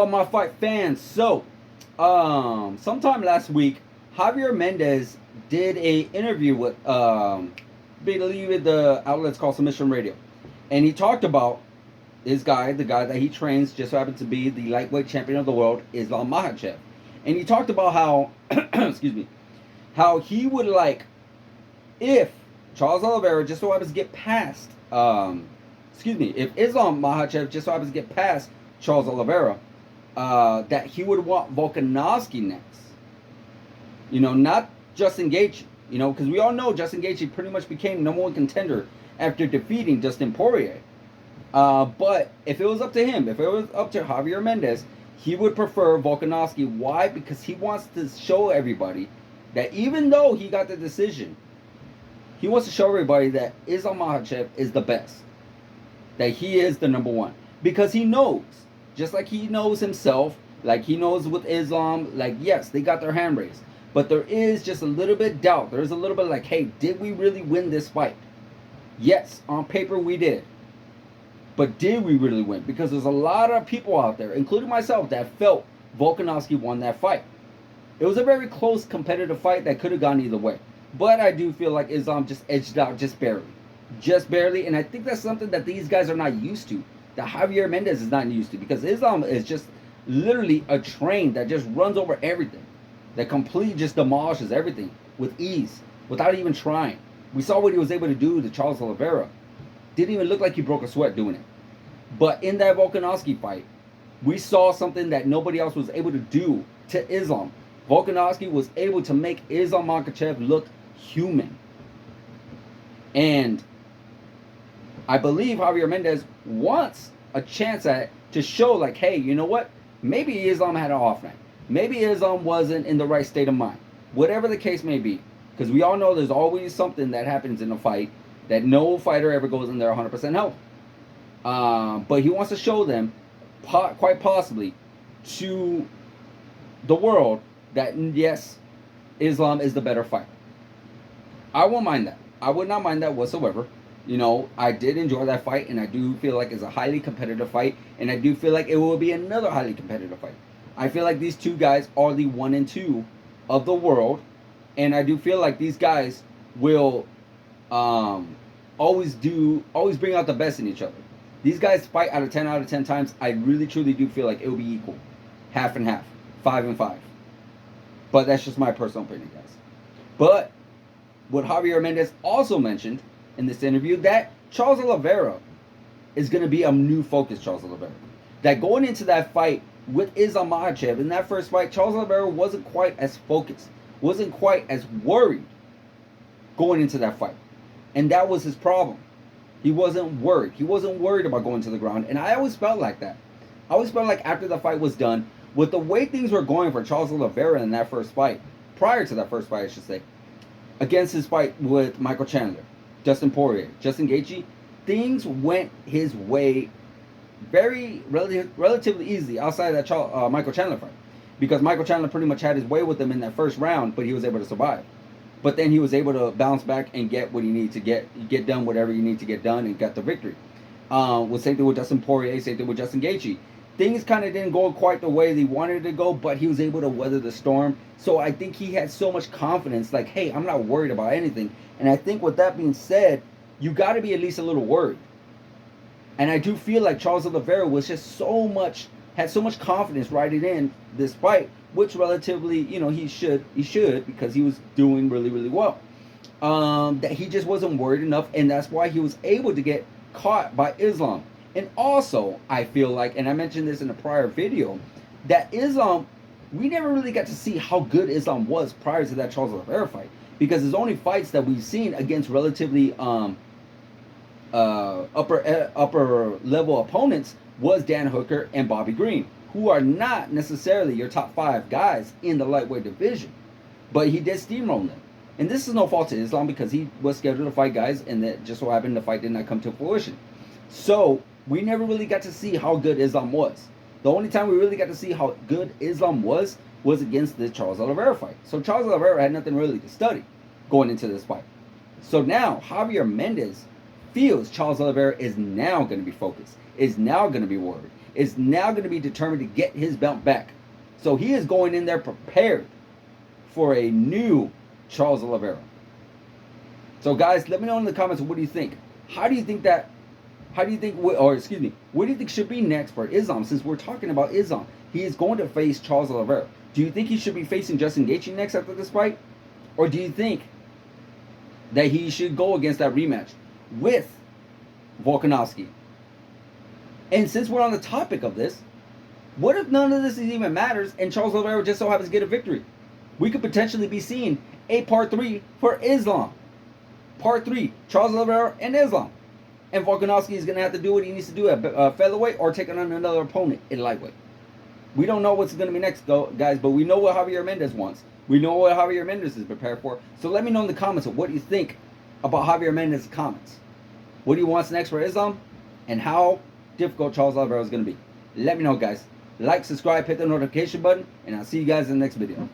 all my fight fans? So, sometime last week, Javier Mendes did a interview with, believe it, the outlet's called Submission Radio, and he talked about his guy, the guy that he trains, just so happened to be the lightweight champion of the world, Islam Makhachev, and he talked about how, excuse me, how he would like if Charles Oliveira just so happens to get past, if Islam Makhachev just so happens to get past Charles Oliveira, that he would want Volkanovski next. You know, not Justin Gaethje. You know, because we all know Justin Gaethje pretty much became number one contender after defeating Dustin Poirier. But if it was up to him, if it was up to Javier Mendes, he would prefer Volkanovski. Why? Because he wants to show everybody that even though he got the decision, he wants to show everybody that Islam Makhachev is the best. That he is the number one. Because he knows, just like he knows himself, like he knows with Islam, like yes, they got their hand raised. But there is just a little bit doubt. There's a little bit like, hey, did we really win this fight? Yes, on paper we did. But did we really win? Because there's a lot of people out there, including myself, that felt Volkanovski won that fight. It was a very close competitive fight that could have gone either way. But I do feel like Islam just edged out just barely. Just barely. And I think that's something that these guys are not used to. That Javier Mendes is not used to. Because Islam is just literally a train that just runs over everything. That completely just demolishes everything with ease. Without even trying. We saw what he was able to do to Charles Oliveira. Didn't even look like he broke a sweat doing it. But in that Volkanovski fight, we saw something that nobody else was able to do to Islam. Volkanovski was able to make Islam Makhachev look human. And I believe Javier Mendes wants a chance at to show like, hey, you know what? Maybe Islam had an off night. Maybe Islam wasn't in the right state of mind. Whatever the case may be. Because we all know there's always something that happens in a fight that no fighter ever goes in there 100% health. But he wants to show them, quite possibly, to the world that, yes, Islam is the better fighter. I won't mind that. I would not mind that whatsoever. You know, I did enjoy that fight, and I do feel like it's a highly competitive fight, and I do feel like it will be another highly competitive fight. I feel like these two guys are the 1 and 2 of the world, and I do feel like these guys will always bring out the best in each other. These guys fight out of 10 times. I really truly do feel like it will be equal. Half and half. 5 and 5. But that's just my personal opinion, guys. But what Javier Mendes also mentioned in this interview, that Charles Oliveira is going to be a new focus, Charles Oliveira. That going into that fight with Islam Makhachev, in that first fight, Charles Oliveira wasn't quite as focused. Wasn't quite as worried going into that fight. And that was his problem. He wasn't worried. He wasn't worried about going to the ground. And I always felt like that. I always felt like after the fight was done, with the way things were going for Charles Oliveira in that first fight, prior to that first fight, I should say, against his fight with Michael Chandler, Dustin Poirier, Justin Gaethje, things went his way relatively easily outside of that Michael Chandler fight. Because Michael Chandler pretty much had his way with him in that first round, but he was able to survive. But then he was able to bounce back and get what he needed to get done whatever you need to get done, and got the victory. Same thing with Dustin Poirier, same thing with Justin Gaethje. Things kind of didn't go quite the way they wanted it to go, but he was able to weather the storm. So I think he had so much confidence, like, hey, I'm not worried about anything. And I think with that being said, you got to be at least a little worried. And I do feel like Charles Oliveira was just had so much confidence riding in this fight, which relatively, you know, he should because he was doing really, really well. That he just wasn't worried enough, and that's why he was able to get caught by Islam. And also, I feel like, and I mentioned this in a prior video, that Islam, we never really got to see how good Islam was prior to that Charles Oliveira fight, because his only fights that we've seen against relatively upper level opponents was Dan Hooker and Bobby Green, who are not necessarily your top 5 guys in the lightweight division, but he did steamroll them. And this is no fault to Islam, because he was scheduled to fight guys, and that just so happened the fight did not come to fruition. So we never really got to see how good Islam was. The only time we really got to see how good Islam was against the Charles Oliveira fight. So Charles Oliveira had nothing really to study going into this fight. So now Javier Mendes feels Charles Oliveira is now going to be focused, is now going to be worried, is now going to be determined to get his belt back. So he is going in there prepared for a new Charles Oliveira. So guys, let me know in the comments, what do you think? How do you think, what do you think should be next for Islam? Since we're talking about Islam, he is going to face Charles Oliveira. Do you think he should be facing Justin Gaethje next after this fight? Or do you think that he should go against that rematch with Volkanovski? And since we're on the topic of this, what if none of this even matters and Charles Oliveira just so happens to get a victory? We could potentially be seeing a part 3 for Islam. Part 3, Charles Oliveira and Islam. And Volkanovski is going to have to do what he needs to do at featherweight or take on another opponent in lightweight. We don't know what's going to be next, guys, but we know what Javier Mendes wants. We know what Javier Mendes is prepared for. So let me know in the comments of what you think about Javier Mendes' comments. What he wants next for Islam, and how difficult Charles Oliveira is going to be. Let me know, guys. Like, subscribe, hit the notification button, and I'll see you guys in the next video.